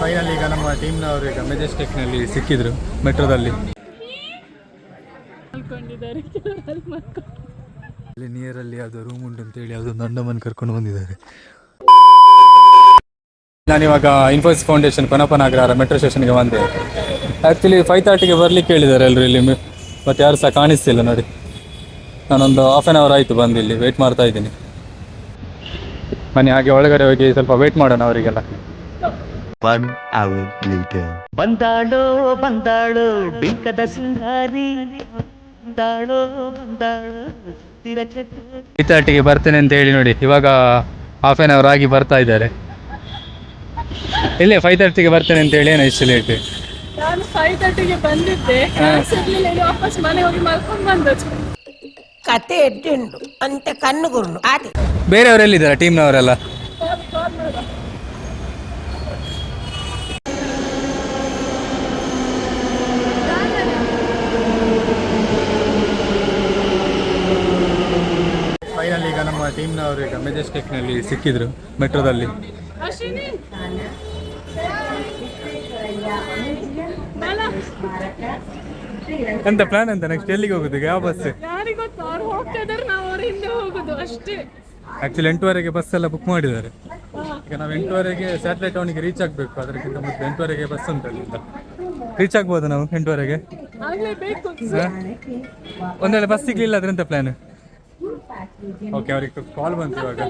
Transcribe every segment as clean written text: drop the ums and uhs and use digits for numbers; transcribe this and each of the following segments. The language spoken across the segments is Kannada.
ಫೈನಲ್ ಈಗ ನಮ್ಮ ಟೀಮ್ನವರು ಈಗ ಮೆಜೆಸ್ಟಿಕ್ನಲ್ಲಿ ಸಿಕ್ಕಿದ್ರು ಮೆಟ್ರೋದಲ್ಲಿ. ಅಲ್ಲಿ ನಿಯರಲ್ಲಿ ಯಾವುದೋ ರೂಮ್ ಉಂಟು ಅಂತೇಳಿ ಯಾವುದೊಂದು ಅಂಡಮನ್ ಕರ್ಕೊಂಡು ಬಂದಿದ್ದಾರೆ. ನಾನಿವಾಗ ಇನ್ಫೋಸಿಸ್ ಫೌಂಡೇಶನ್ ಪನಪನಾಗ್ರಹಾರ ಮೆಟ್ರೋ ಸ್ಟೇಷನ್ಗೆ ಬಂದೆ. ಆ್ಯಕ್ಚುಲಿ 5:30ಗೆ ಬರಲಿಕ್ಕೆ ಹೇಳಿದ್ದಾರೆ ಎಲ್ಲರೂ ಇಲ್ಲಿ, ಮತ್ತು ಯಾರು ಸಹ ಕಾಣಿಸ್ತಿಲ್ಲ ನೋಡಿ. ನಾನೊಂದು ಹಾಫ್ ಆನ್ ಅವರ್ ಆಯಿತು ಬಂದು ಇಲ್ಲಿ ವೆಯ್ಟ್ ಮಾಡ್ತಾ ಇದ್ದೀನಿ. ಬನ್ನಿ ಹಾಗೆ ಒಳಗಡೆ ಹೋಗಿ ಸ್ವಲ್ಪ ವೆಯ್ಟ್ ಮಾಡೋಣ ಅವರಿಗೆಲ್ಲ. ಬಂದಾಳೋ ಬಂದಾಳೋ ಬಿಂಕದ ಸಿಂಗಾರಿ, ಬಂದಾಳೋ ಬಂದಾಳೋ 5:30ಗೆ ಬರ್ತೇನೆ ಅಂತ ಹೇಳಿ ನೋಡಿ, ಇವಾಗ ಹಾಫ್ ಆನ್ ಅವರ್ ಆಗಿ ಬರ್ತಾ ಇದ್ದಾರೆ. ಇಲ್ಲೇ 5:30ಗೆ ಬರ್ತೇನೆ ಅಂತ ಹೇಳಿ ಏನೋ ಇಷ್ಟು ಲೇಟ್. ನಾನು 5:30ಗೆ ಬಂದಿದ್ದೆ, ವಾಪಸ್ ಮನೆ ಹೋಗಿ ಮಲ್ಕೊಂಡು ಬಂದದ್ದು. ಕತೆ ಎಡ್ಡುಂಡು ಅಂತ ಕಣ್ಣುಗುರುಂಡು ಅದೇ. ಬೇರೆಯವರೆಲ್ಲಿದ್ದಾರೆ ಟೀಮ್ನವರೆಲ್ಲ? ಫೈನಲ್ ಈಗ ನಮ್ಮ ಟೀಮ್ನವರು ಈಗ ಮೆಜೆಸ್ಟಿಕ್ನಲ್ಲಿ ಸಿಕ್ಕಿದ್ರು ಮೆಟ್ರೋದಲ್ಲಿ. ಎಂತ ಪ್ಲಾನ್ ಅಂತ ನೆಕ್ಸ್ಟ್ ಎಲ್ಲಿಗೆ ಹೋಗುದು? ಯಾವ ಬಸ್? ಆಕ್ಚುಲಿ 8:30ಗೆ ಬಸ್ ಎಲ್ಲ ಬುಕ್ ಮಾಡಿದ್ದಾರೆ. ಈಗ ನಾವು 8:30ಗೆ ಸ್ಯಾಟಲೈಟ್ ಟೌನಿಗೆ ರೀಚ್ ಆಗಬೇಕು. ಅದಕ್ಕಿಂತ ಮೊದಲು 8:30ಗೆ ಬಸ್ ಉಂಟಲ್ಲ, ರೀಚ್ ಆಗ್ಬೋದು ನಾವು 8:30ಗೆ. ಒಂದ್ ವೇಳೆ ಬಸ್ ಸಿಗ್ಲಿಲ್ಲ ಅದ್ರ ಎಂತ ಪ್ಲಾನ್? ಓಕೆ, ಅವ್ರಿಗೆ ಕಾಲ್ ಬಂತು ಇವಾಗ.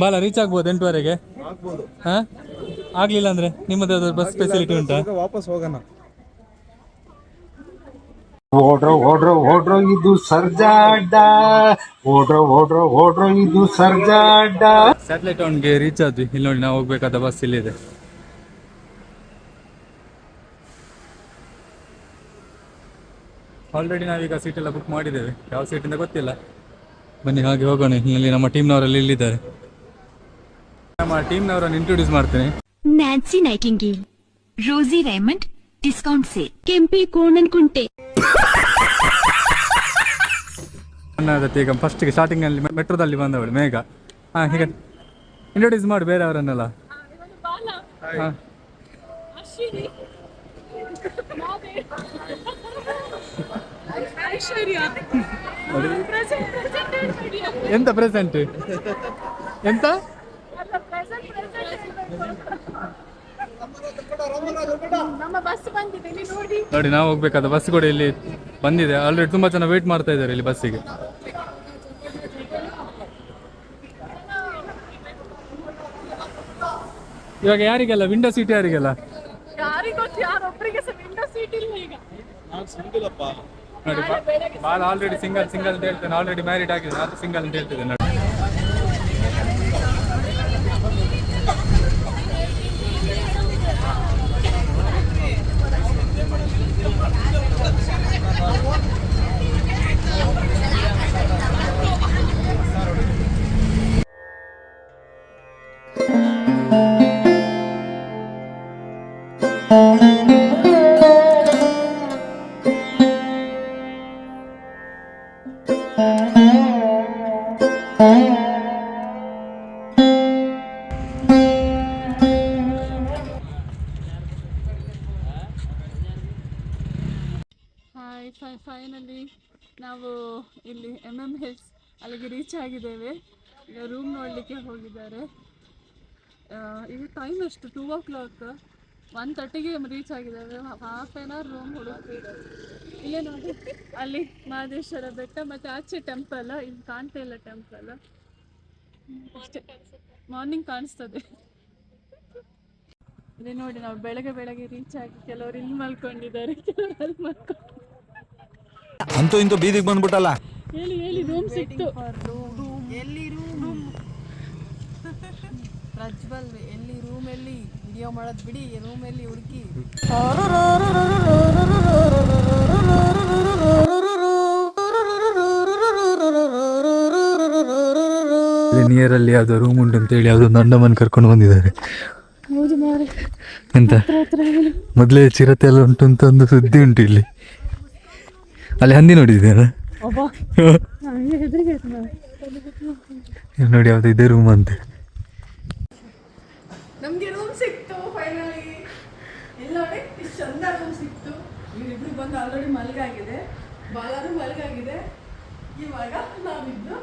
ಬಾಲ ರೀಚ್ ಆಗ್ಬೋದು 8:30ಗೆ? ಹಾ, ಆಗ್ಲಿಲ್ಲ ಅಂದ್ರೆ ನಿಮ್ಮದು ಬಸ್ ಫೆಸಿಲಿಟಿ ಉಂಟಾ? ವಾಪಸ್ ಹೋಗೋಣ. ಓಡ್ರೋ ಓಡ್ರೋ ಓಡ್ರೋ ಇದು ಸರ್ಜಾಡ್ಡ, ಓಡ್ರೋ ಓಡ್ರೋ ಓಡ್ರೋ ಇದು ಸರ್ಜಾಡ್ಡ. ಸ್ಯಾಟಲೈಟ್ ಟೌನ್ಗೆ ರೀಚ್ ಆದ್ವಿ. ಇಲ್ಲಿ ನೋಡಿ, ನಾವು ಹೋಗ್ಬೇಕಾದ ಬಸ್ ಇಲ್ಲಿದೆ. ಆಲ್ರೆಡಿ ನಾವೀಗ ಸೀಟ್ ಎಲ್ಲ ಬುಕ್ ಮಾಡಿದ್ದೇವೆ. ಯಾವ ಸೀಟಿಂದ ಗೊತ್ತಿಲ್ಲ. ಬನ್ನಿ ಹಾಗೆ ಹೋಗೋಣ. ಇಲ್ಲಿ ನಮ್ಮ ಟೀಮ್ನವರಲ್ಲಿ ಇಲ್ಲಿದ್ದಾರೆ. ನಮ್ಮ ಟೀಮ್ನವರನ್ನು ಇಂಟ್ರೊಡ್ಯೂಸ್ ಮಾಡ್ತೇನೆ. ನ್ಯಾನ್ಸಿ ನೈಟಿಂಗೇಲ್, ರೋಸಿ ರೇಮಂಡ್, ಡಿಸ್ಕೌಂಟ್ ಸೇಲ್, ಕೆಂಪಿ ಕೋಣನ್ ಕುಂಟೆ. ಈಗ ಫಸ್ಟ್ಗೆ ಸ್ಟಾರ್ಟಿಂಗಲ್ಲಿ ಮೆಟ್ರೋದಲ್ಲಿ ಬಂದವಳು ಮೇಘ. ಹೀಗೆ ಇಂಟ್ರೊಡ್ಯೂಸ್ ಮಾಡಿ ಬೇರೆಯವರನ್ನೆಲ್ಲ. ಎಂತ ಪ್ರೆಸೆಂಟ್? ಎಂತ ನೋಡಿ, ನಾವು ಹೋಗ್ಬೇಕಾದ ಬಸ್ ಕೂಡ ಇಲ್ಲಿ ಬಂದಿದೆ. ಆಲ್ರೆಡಿ ತುಂಬಾ ಜನ ವೇಟ್ ಮಾಡ್ತಾ ಇದ್ದಾರೆ ಇಲ್ಲಿ ಬಸ್ಸಿಗೆ. ಇವಾಗ ಯಾರಿಗೆಲ್ಲ ವಿಂಡೋ ಸೀಟ್? ಯಾರಿಗೆಲ್ಲ ನೋಡಿ, ಬಾಲ್ ಆಲ್ರೆಡಿ ಸಿಂಗಲ್ ಅಂತ ಹೇಳ್ತೇನೆ. ಆಲ್ರೆಡಿ ಮ್ಯಾರಿಡ್ ಆಗಿದೆ, ನಾನು ಸಿಂಗಲ್ ಅಂತ ಹೇಳ್ತಿದ್ದೆ ನೋಡಿ. ಫೈನಲಿ ನಾವು ಇಲ್ಲಿ MM ಹಿಲ್ಸ್ ಅಲ್ಲಿಗೆ ರೀಚ್ ಆಗಿದ್ದೇವೆ. ಈಗ ರೂಮ್ ನೋಡಲಿಕ್ಕೆ ಹೋಗಿದ್ದಾರೆ. ಈಗ ಟೈಮ್ ಎಷ್ಟು? 2 o'clock. 1:30ಗೆ ರೀಚ್ ಆಗಿದ್ದೇವೆ. ಹಾಫ್ ಆನ್ ಅವರ್ ರೂಮ್ ಹುಡುಕ್ತಿದ್ದಾರೆ. ಇಲ್ಲೇ ನೋಡಿ, ಅಲ್ಲಿ ಮಹದೇಶ್ವರ ಬೆಟ್ಟ ಮತ್ತು ಆಚೆ ಟೆಂಪಲ್. ಇಲ್ಲಿ ಕಾಣ್ತಾ ಇಲ್ಲ ಟೆಂಪಲ್. ಅಷ್ಟೇ, ಮಾರ್ನಿಂಗ್ ಕಾಣಿಸ್ತದೆ. ಇಲ್ಲಿ ನೋಡಿ, ನಾವು ಬೆಳಗ್ಗೆ ರೀಚ್ ಆಗಿ ಕೆಲವರು ಇಲ್ಲಿ ಮಲ್ಕೊಂಡಿದ್ದಾರೆ, ಕೆಲವರು ಅಲ್ಲಿ ಮಲ್ಕೊಂಡು. ಅಂತೂ ಇಂತೂ ಬೀದಿಗೆ ಬಂದ್ಬಿಟ್ಟಲ್ಲ. ಹೇಳಿ ರೂಮ್ ಸಿಕ್ತು. ಎಲ್ಲಿ ರೂಮ್ ಪ್ರಜ್ವಲ್, ಎಲ್ಲಿ ರೂಮ್? ಎಲ್ಲಿ ವಿಡಿಯೋ ಮಾಡೋದು ಬಿಡಿ, ರೂಮ್ ಎಲ್ಲಿ ಹುಡುಕಿ. ನಿಯರಲ್ಲಿ ಯಾವುದೋ ರೂಮ್ ಉಂಟು ಅಂತೇಳಿ ಯಾವುದೊಂದು ಅಂಡಮನ್ ಕರ್ಕೊಂಡು ಬಂದಿದ್ದಾರೆ. ಎಂತ ಮೊದಲೇ ಚಿರತೆ ಎಲ್ಲ ಉಂಟು ಅಂತ ಒಂದು ಸುದ್ದಿ ಉಂಟು ಇಲ್ಲಿ. ಅಲ್ಲಿ ಹಂದಿ ನೋಡಿದ್ದೀರಾ? ನೋಡಿ, ಯಾವ್ದು ಇದೆ ರೂಮ್ ಅಂತೆ. ನಮ್ಗೆ ರೂಮ್ ಸಿಕ್ತು ಫೈನಲಿ. ಇಲ್ಲ ನೋಡಿ ಇಷ್ಟು ಚಂದ ರೂಮ್ ಸಿಕ್ತು. ಇವ್ರಿಬ್ರು ಬಂದು ಆಲ್ರೆಡಿ ಮಲ್ಗಾಗಿದೆ, ಬಾಲಾರು ಮಲ್ಗಾಗಿದೆ. ಇವಾಗ ನಾವಿದ್ದು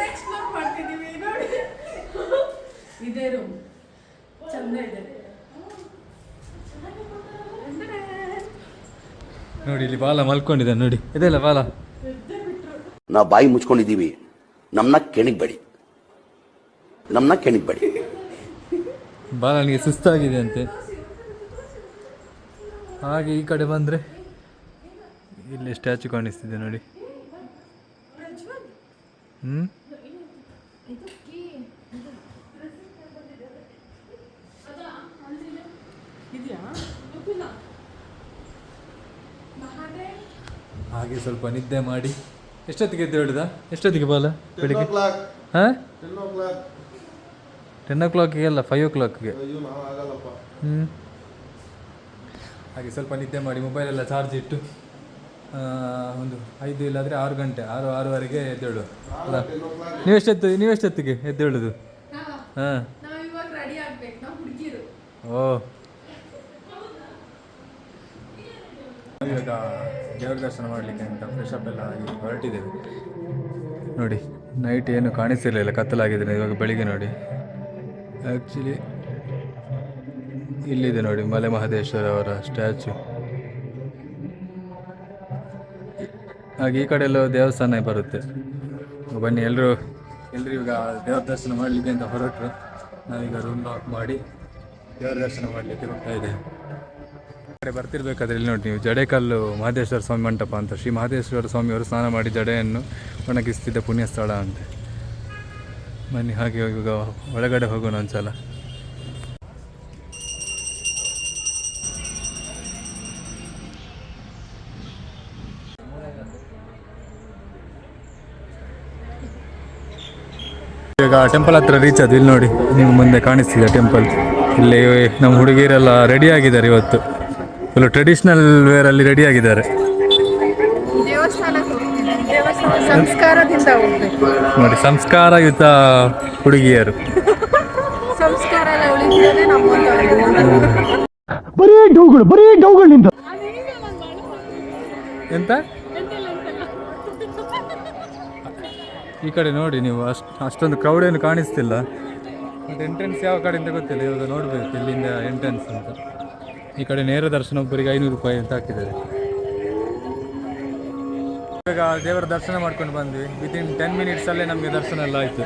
ಎಕ್ಸ್ಪ್ಲೋರ್ ಮಾಡ್ತಿದ್ದೀವಿ. ನೋಡಿ ಇದೇ ರೂಮ್ ಚಂದ ಇದೆ ನೋಡಿ ಇಲ್ಲಿ ಬಾಲ ಮಲ್ಕೊಂಡಿದೆ ನೋಡಿ, ಇದೆಲ್ಲ ಬಾಲ. ನಾವು ಬಾಯಿ ಮುಚ್ಕೊಂಡಿದ್ದೀವಿ, ನಮ್ಮನ್ನ ಕೆಣಿಗ್ಬೇಡಿ, ನಮ್ಮನ್ನ ಕೆಣಿಗ್ಬೇಡಿ. ಬಾಲನಿಗೆ ಸುಸ್ತಾಗಿದೆ ಅಂತೆ. ಹಾಗೆ ಈ ಕಡೆ ಬಂದರೆ ಇಲ್ಲಿ ಸ್ಟ್ಯಾಚು ಕಾಣಿಸ್ತಿದೆ ನೋಡಿ. ಹಾಗೆ ಸ್ವಲ್ಪ ನಿದ್ದೆ ಮಾಡಿ ಎಷ್ಟೊತ್ತಿಗೆ ಎದ್ದು ಹೇಳುದಾ? ಎಷ್ಟೊತ್ತಿಗೆ ಬಾಲ ಬೆಳಿಗ್ಗೆ? ಹಾಂ 10 o'clockಗೆ ಅಲ್ಲ 5 o'clockಗೆ. ಹಾಗೆ ಸ್ವಲ್ಪ ನಿದ್ದೆ ಮಾಡಿ ಮೊಬೈಲೆಲ್ಲ ಚಾರ್ಜ್ ಇಟ್ಟು ಒಂದು 5 ಇಲ್ಲಾದರೆ 6 ಗಂಟೆ 6-6:30ಗೆ ಎದ್ದೇಳು ಅಲ್ಲ? ನೀವೆಷ್ಟೊತ್ತಿಗೆ ಎದ್ದೇಳುದು? ಹಾಂ ಓ ಇವಾಗ ದೇವ್ರ ದರ್ಶನ ಮಾಡಲಿಕ್ಕೆ ಅಂತ ಫ್ರೆಶ್ ಅಪ್ ಎಲ್ಲ ಆಗಿ ಹೊರಟಿದ್ದೇವೆ ನೋಡಿ. ನೈಟ್ ಏನು ಕಾಣಿಸ್ತಿರಲಿಲ್ಲ, ಕತ್ತಲಾಗಿದೆ. ಇವಾಗ ಬೆಳಿಗ್ಗೆ ನೋಡಿ. ಆ್ಯಕ್ಚುಲಿ ಇಲ್ಲಿದೆ ನೋಡಿ ಮಲೆ ಮಹದೇಶ್ವರ ಅವರ ಸ್ಟ್ಯಾಚು. ಹಾಗೆ ಈ ಕಡೆ ಎಲ್ಲ ದೇವಸ್ಥಾನ ಬರುತ್ತೆ. ಬನ್ನಿ ಎಲ್ಲರೂ ಈಗ ದೇವ್ರ ದರ್ಶನ ಮಾಡಲಿಕ್ಕೆ ಅಂತ ಹೊರಟರು. ನಾವೀಗ ರೂಮ್ ಲಾಕ್ ಮಾಡಿ ದೇವ್ರ ದರ್ಶನ ಮಾಡಲಿಕ್ಕೆ ಹೋಗ್ತಾ ಇದ್ದೇವೆ. ಬರ್ತಿರ್ಬೇಕಾದ್ರೆ ಇಲ್ಲಿ ನೋಡಿ ನೀವು, ಜಡೇಕಲ್ಲು ಮಹದೇಶ್ವರ ಸ್ವಾಮಿ ಮಂಟಪ ಅಂತ. ಶ್ರೀ ಮಹದೇಶ್ವರ ಸ್ವಾಮಿಯವರು ಸ್ನಾನ ಮಾಡಿ ಜಡೆಯನ್ನು ಒಣಗಿಸ್ತಿದ್ದ ಪುಣ್ಯ ಸ್ಥಳ ಅಂತೆ. ಬನ್ನಿ ಹಾಗೆ ಇವಾಗ ಒಳಗಡೆ ಹೋಗೋಣ ಒಂದ್ಸಲ. ಈಗ ಟೆಂಪಲ್ ಹತ್ರ ರೀಚ್ ಆದ್ವಿ. ಇಲ್ಲಿ ನೋಡಿ ನೀವು ಮುಂದೆ ಕಾಣಿಸ್ತಿದೆ ಟೆಂಪಲ್. ಇಲ್ಲಿ ನಮ್ಮ ಹುಡುಗಿಯರೆಲ್ಲ ರೆಡಿ ಆಗಿದ್ದಾರೆ. ಇವತ್ತು ಫುಲ್ ಟ್ರೆಡಿಷ್ನಲ್ ವೇರಲ್ಲಿ ರೆಡಿ ಆಗಿದ್ದಾರೆ. ಸಂಸ್ಕಾರದಿಂದ ಹೋಗ್ಬೇಕು ನೋಡಿ, ಸಂಸ್ಕಾರಯುತ ಹುಡುಗಿಯರು. ಸಂಸ್ಕಾರ ಎಲ್ಲ ಉಳಿದಿದೆ ಬರೀ ಡೌಗಳಿಂದ ಎಂತ ಈ ಕಡೆ ನೋಡಿ ನೀವು, ಅಷ್ಟೊಂದು ಕ್ರೌಡ್ ಏನು ಕಾಣಿಸ್ತಿಲ್ಲ. ಮತ್ತು ಎಂಟ್ರೆನ್ಸ್ ಯಾವ ಕಡೆ ಅಂತ ಗೊತ್ತಿಲ್ಲ. ಇವಾಗ ನೋಡಬೇಕು ಇಲ್ಲಿಂದ ಎಂಟ್ರೆನ್ಸ್ ಅಂತ. ಈ ಕಡೆ ನೇರ ದರ್ಶನ ಒಬ್ಬರಿಗೆ 500 ರೂಪಾಯಿ ಅಂತ ಹಾಕಿದ್ದಾರೆ. ಇವಾಗ ದೇವರ ದರ್ಶನ ಮಾಡ್ಕೊಂಡು ಬಂದ್ವಿ. ವಿತಿನ್ 10 ಮಿನಿಟ್ಸಲ್ಲೇ ನಮಗೆ ದರ್ಶನ ಎಲ್ಲ ಆಯಿತು.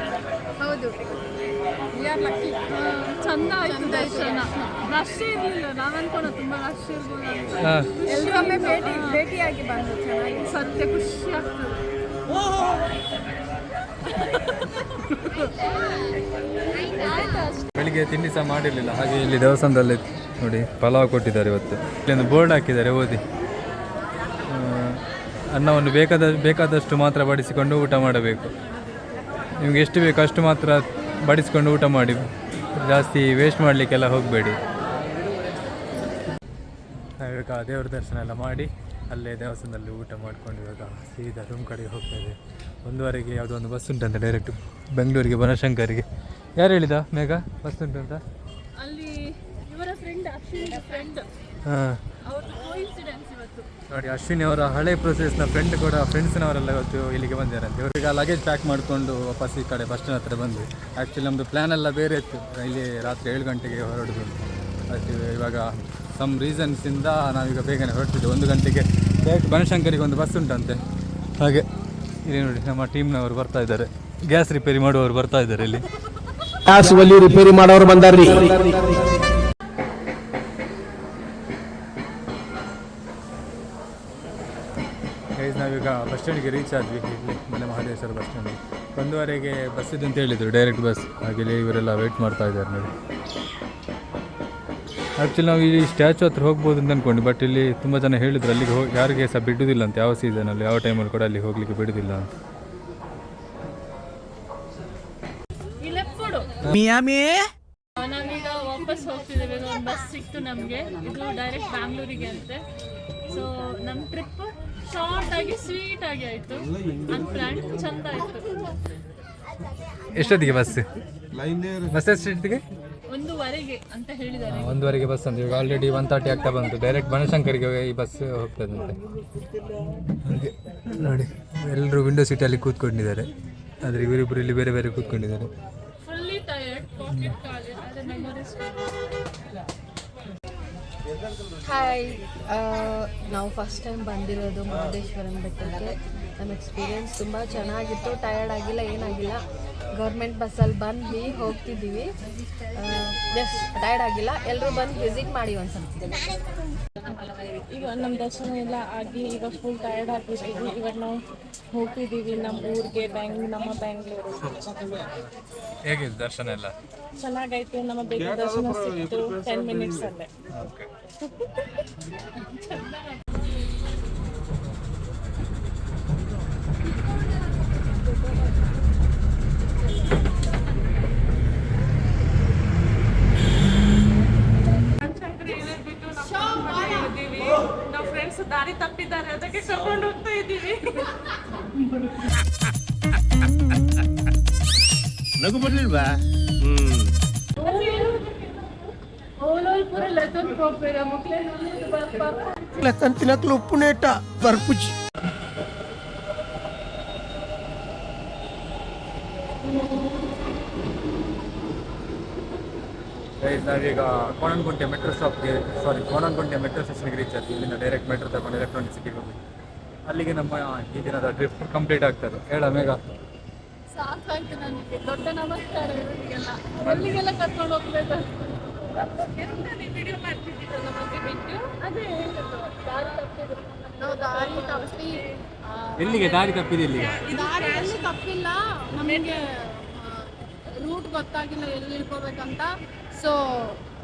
ಹೌದು, ಚಂದ ಆಯ್ತು ದರ್ಶನ. ರಶ್ ಇರಲಿಲ್ಲ. ನಾವು ಅನ್ಕೊಂಡು ತುಂಬ ರಶ್ ಇರ್ಬೋದು ಅಂತ. ಹಾಂ, ಎಲ್ಲರೊಮ್ಮೆ ಭೇಟಿಯಾಗಿ ಬಂದು ಚೆನ್ನಾಗಿ ಸತ್ಯ ಖುಷಿ ಆಗ್ತದೆ. ಬೆಳಿಗ್ಗೆ ತಿಂಡಿ ಸಹ ಮಾಡಿರಲಿಲ್ಲ. ಹಾಗೆ ಇಲ್ಲಿ ದೇವಸ್ಥಾನದಲ್ಲಿ ನೋಡಿ ಪಲಾವ್ ಕೊಟ್ಟಿದ್ದಾರೆ ಇವತ್ತು. ಇಲ್ಲೊಂದು ಬೋರ್ಡ್ ಹಾಕಿದ್ದಾರೆ, ಓದಿ. ಅನ್ನವನ್ನು ಬೇಕಾದಷ್ಟು ಮಾತ್ರ ಬಡಿಸಿಕೊಂಡು ಊಟ ಮಾಡಬೇಕು. ನಿಮಗೆ ಎಷ್ಟು ಬೇಕು ಅಷ್ಟು ಮಾತ್ರ ಬಡಿಸ್ಕೊಂಡು ಊಟ ಮಾಡಿ, ಜಾಸ್ತಿ ವೇಸ್ಟ್ ಮಾಡಲಿಕ್ಕೆಲ್ಲ ಹೋಗಬೇಡಿ. ಇವಾಗ ದೇವ್ರ ದರ್ಶನ ಎಲ್ಲ ಮಾಡಿ ಅಲ್ಲೇ ದೇವಸ್ಥಾನದಲ್ಲಿ ಊಟ ಮಾಡ್ಕೊಂಡು ಇವಾಗ ಸೀದಾ ರೂಮ್ ಕಡೆಗೆ ಹೋಗ್ತಾ ಇದೆ. 1:15ಗೆ ಯಾವುದೋ ಒಂದು ಬಸ್ ಉಂಟಂತೆ ಡೈರೆಕ್ಟ್ ಬೆಂಗಳೂರಿಗೆ, ಬನಶಂಕರಿಗೆ. ಯಾರು ಹೇಳಿದ ಮೇಘ ಬಸ್ ಉಂಟು ಅಂತ? ಅಲ್ಲಿ ಇವರ ಫ್ರೆಂಡ್, ಅಶ್ವಿನಿ ಫ್ರೆಂಡ್, ಹಾಂ ಅವ್ರದ್ದು ಕೋಇನ್ಸಿಡೆನ್ಸ್ ಇವತ್ತು. ನೋಡಿ, ಅಶ್ವಿನಿ ಅವರ ಹಳೆ ಪ್ರೊಸೆಸ್ನ ಫ್ರೆಂಡ್ ಕೂಡ, ಫ್ರೆಂಡ್ಸ್ನವರೆಲ್ಲ ಇವತ್ತು ಇಲ್ಲಿಗೆ ಬಂದಿದ್ದಾರಂತೆ. ಇವರಿಗೆ ಲಗೇಜ್ ಪ್ಯಾಕ್ ಮಾಡಿಕೊಂಡು ವಾಪಸ್ ಈ ಕಡೆ ಬಸ್ ಸ್ಟ್ಯಾಂಡ್ ಹತ್ರ ಬಂದ್ವಿ. ಆ್ಯಕ್ಚುಲಿ ನಮ್ಮದು ಪ್ಲ್ಯಾನ್ ಎಲ್ಲ ಬೇರೆ ಇತ್ತು. ಇಲ್ಲಿ ರಾತ್ರಿ 7 ಗಂಟೆಗೆ ಹೊರಡೋದು. ಅದು ಇವಾಗ ಸಮ್ ರೀಸನ್ಸಿಂದ ನಾವೀಗ ಬೇಗನೆ ಹೊರಡ್ತಿದ್ದೆ. 1 ಗಂಟೆಗೆ ಡೈರೆಕ್ಟ್ ಬನಶಂಕರಿಗೆ ಒಂದು ಬಸ್ ಉಂಟಂತೆ. ಹಾಗೆ ಇಲ್ಲಿ ನೋಡಿ ನಮ್ಮ ಟೀಮ್ನವರು ಬರ್ತಾ ಇದ್ದಾರೆ. ಗ್ಯಾಸ್ ರಿಪೇರಿ ಮಾಡುವವರು ಬರ್ತಾ ಇದ್ದಾರೆ. ಇಲ್ಲಿ ಗ್ಯಾಸ್ ಒಲಿ ರಿಪೇರಿ ಮಾಡೋರು ಬಂದಾರ್ರಿ. ಗೈಸ್ ನಾವೀಗ ಬಸ್ ಸ್ಟ್ಯಾಂಡ್ಗೆ ರೀಚ್ ಆದ್ವಿ. ಇಲ್ಲಿ Male Mahadeshwara bus stand. 1:15ಗೆ bus ಇದೆ ಅಂತ ಹೇಳಿದರು, ಡೈರೆಕ್ಟ್ ಬಸ್. ಹಾಗೆ ಇವರೆಲ್ಲ ವೆಯ್ಟ್ ಮಾಡ್ತಾ ಇದ್ದಾರೆ ನೋಡಿ. ಆ್ಯಕ್ಚುಲಿ ನಾವು ಈ ಸ್ಟ್ಯಾಚು ಹತ್ರ ಹೋಗ್ಬೋದು ಅಂತ ಅಂದ್ಕೊಂಡು, ಬಟ್ ಇಲ್ಲಿ ತುಂಬ ಜನ ಹೇಳಿದ್ರು ಅಲ್ಲಿಗೆ ಯಾರಿಗೆ ಸಹ ಬಿಡೋದಿಲ್ಲ ಅಂತ. ಯಾವ ಸೀಸನಲ್ಲಿ ಯಾವ ಟೈಮಲ್ಲಿ ಕೂಡ ಅಲ್ಲಿ ಹೋಗಲಿಕ್ಕೆ ಬಿಡೋದಿಲ್ಲ ಅಂತ. ನಾವೀಗ ವಾಪಸ್ ಹೋಗ್ತಿದ್ದೇವೆ. ಒಂದು ಬಸ್ ಸಿಕ್ತು ನಮಗೆ. ಇದು ಡೈರೆಕ್ಟ್ ಬ್ಯಾಂಗ್ಳೂರಿಗೆ ಅಂತೆ. ಸೊ ನಮ್ಮ ಟ್ರಿಪ್ ಶಾರ್ಟ್ ಆಗಿ ಸ್ವೀಟ್ ಆಗಿ ಆಯಿತು. ಅನ್ಪ್ಲಾನ್ ಚಂದ ಆಯಿತು. ಎಷ್ಟೊತ್ತಿಗೆ ಬಸ್ ಎಷ್ಟೊತ್ತಿಗೆ? 1:15 ಅಂತ ಹೇಳಿದ್ದಾರೆ. 1:15 ಬಸ್ ಅಂತ. ಈಗ ಆಲ್ರೆಡಿ 1:30 ಆಗ್ತಾ ಬಂತು. ಡೈರೆಕ್ಟ್ ಬನಶಂಕರಿಗೆ ಈ ಬಸ್ ಹೋಗ್ತದಂತೆ. ಹಾಗೆ ನೋಡಿ, ಎಲ್ಲರೂ ವಿಂಡೋ ಸೀಟಲ್ಲಿ ಕೂತ್ಕೊಂಡಿದ್ದಾರೆ. ಆದರೆ ಇವರಿಬ್ಬರು ಇಲ್ಲಿ ಬೇರೆ ಬೇರೆ ಕೂತ್ಕೊಂಡಿದ್ದಾರೆ. ಫುಲ್ಲಿ ಟಯರ್ಡ್, ಪಾಕೆಟ್ ಖಾಲಿ, ಆದರೆ ಮೆಮೊರೀಸ್. ಹಾಯ್, ನಾವು ಫಸ್ಟ್ ಟೈಮ್ ಬಂದಿರೋದು ಮಹದೇಶ್ವರನ ಬೆಟ್ಟಕ್ಕೆ. ನಮ್ಮ ಎಕ್ಸ್ಪೀರಿಯೆನ್ಸ್ ತುಂಬ ಚೆನ್ನಾಗಿತ್ತು. ಟಯರ್ಡ್ ಆಗಿಲ್ಲ, ಏನಾಗಿಲ್ಲ. ಗೌರ್ಮೆಂಟ್ ಬಸ್ಸಲ್ಲಿ ಬಂದು ಹೋಗ್ತಿದ್ದೀವಿ. ಜಸ್ಟ್ ಟಯರ್ಡ್ ಆಗಿಲ್ಲ. ಎಲ್ಲರೂ ಬಂದು ವಿಸಿಟ್ ಮಾಡಿ ಒಂದ್ಸಲ. ಈಗ ನಮ್ಮ ದರ್ಶನ ಎಲ್ಲ ಆಗಿ ಈಗ ಫುಲ್ ಟಯರ್ಡ್ ಆಗಿದ್ದೀವಿ. ಇವಾಗ ನಾವು ಹೋಗ್ತಿದ್ದೀವಿ ನಮ್ಮ ಊರಿಗೆ, ನಮ್ಮ ಬ್ಯಾಂಗ್ಳೂರು. ಹೇಗಿದೆ ದರ್ಶನ ಎಲ್ಲ? ಚೆನ್ನಾಗಾಯ್ತು. ನಮ್ಮ ಬೇಗ ದರ್ಶನ ಸಿಕ್ತು 10 minutes ಅಲ್ಲೇ. ನಾವು ಫ್ರೆಂಡ್ಸ್ ದಾರಿ ತಪ್ಪಿದ್ದಾರೆ, ಅದಕ್ಕೆ ಕರ್ಕೊಂಡು ಹೋಗ್ತಾ ಇದ್ದೀವಿ. ನಗು ಬರ್ಲಿಲ್ವಾ? ತಿನ್ನಕ್ಲು ಉಪ್ಪು ನೇಟ ಬರ್ಪುಚಿ. ನಾವೀಗ ಕೋಣನಗುಂಟೆ ಮೆಟ್ರೋ ಕೋಣನಗುಂಟೆ ಮೆಟ್ರೋ ಸ್ಟೇಷನ್ಗೆ ರೀಚ್ ಆದ್ವಿ. ಇಲ್ಲಿಂದ ಡೈರೆಕ್ಟ್ ಮೆಟ್ರೋ ತಗೊಂಡು ಎಲೆಕ್ಟ್ರಾನಿಕ್ ಸಿಟಿಗೆ ಹೋಗಿ ಅಲ್ಲಿಗೆ ನಮ್ಮ ಈ ದಿನದ ಟ್ರಿಪ್ ಕಂಪ್ಲೀಟ್ ಆಗ್ತದೆ. ಹೇಳ ಮೇಘ. ಸಾಕಾಯ್ತು ನನಗೆ. ದೊಡ್ಡ ನಮಸ್ಕಾರ ಇವರಿಗೆಲ್ಲ. ಎಲ್ಲಿಗೆಲ್ಲ ಕರ್ಕೊಂಡು ಹೋಗ್ಬೇಕು. ವಿಡಿಯೋ ಮಾಡ್ತಿದ್ದೀರಲ್ಲ ಮತ್ತೆ ಬಿಟ್ಟು ಅದೇ ಹೇಳಿದ್ದು, ದಾರಿ ತಪ್ಪಿದ್ರು. ನಾವು ದಾರಿ ತಪ್ಪಿ ಎಲ್ಲಿಗೆ ದಾರಿ ತಪ್ಪಿದೆ? ಇಲ್ಲಿಗೆ ದಾರಿ ಎಲ್ಲಿ ತಪ್ಪಿಲ್ಲ, ನಮಗೆ ರೂಟ್ ಗೊತ್ತಾಗಿಲ್ಲ ಎಲ್ಲಿ ಇಳ್ಕೋಬೇಕಂತ. ಸೊ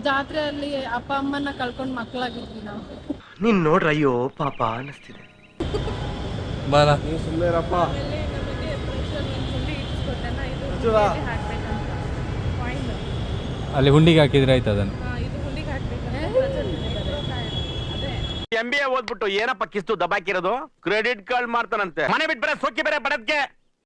ಜಾತ್ರೆಯಲ್ಲಿ ಅಪ್ಪ ಅಮ್ಮನ ಕಳ್ಕೊಂಡು ಮಕ್ಕಳಾಗಿದ್ವಿ ನಾವು. ನೀನ್ ನೋಡ್ರ, ಅಯ್ಯೋ ಪಾಪ ಅನಿಸ್ತಿದೆ. ಬಾಲ ನಮಗೆ ಪ್ರೆಷರ್ ಒಂದು ಇಟ್ಸ್ಕೊಟ್ಟೆನ, ಇದು ಹಾಕ್ಬೇಕಂತ ಫೈನ್. ಅಲ್ಲಿ ಹುಂಡಿಗೆ ಹಾಕಿದ್ರೆ ಆಯ್ತು ಅದನ್ನು. ಇದು ಹುಂಡಿಗೆ ಹಾಕ್ಬೇಕಂತ ಅದೇ. MBA ಓದ್ಬಿಟ್ಟು ಏನಪ್ಪ ಕಿಸ್ತು ದಬಾಕಿರೋದು? Credit card ಮಾಡ್ತಾನಂತೆ. ಮನೆ ಬಿಟ್ಟು ಬೇರೆ ಸೊಕ್ಕಿ ಬೇರೆ ಬಡದ್ಗೆ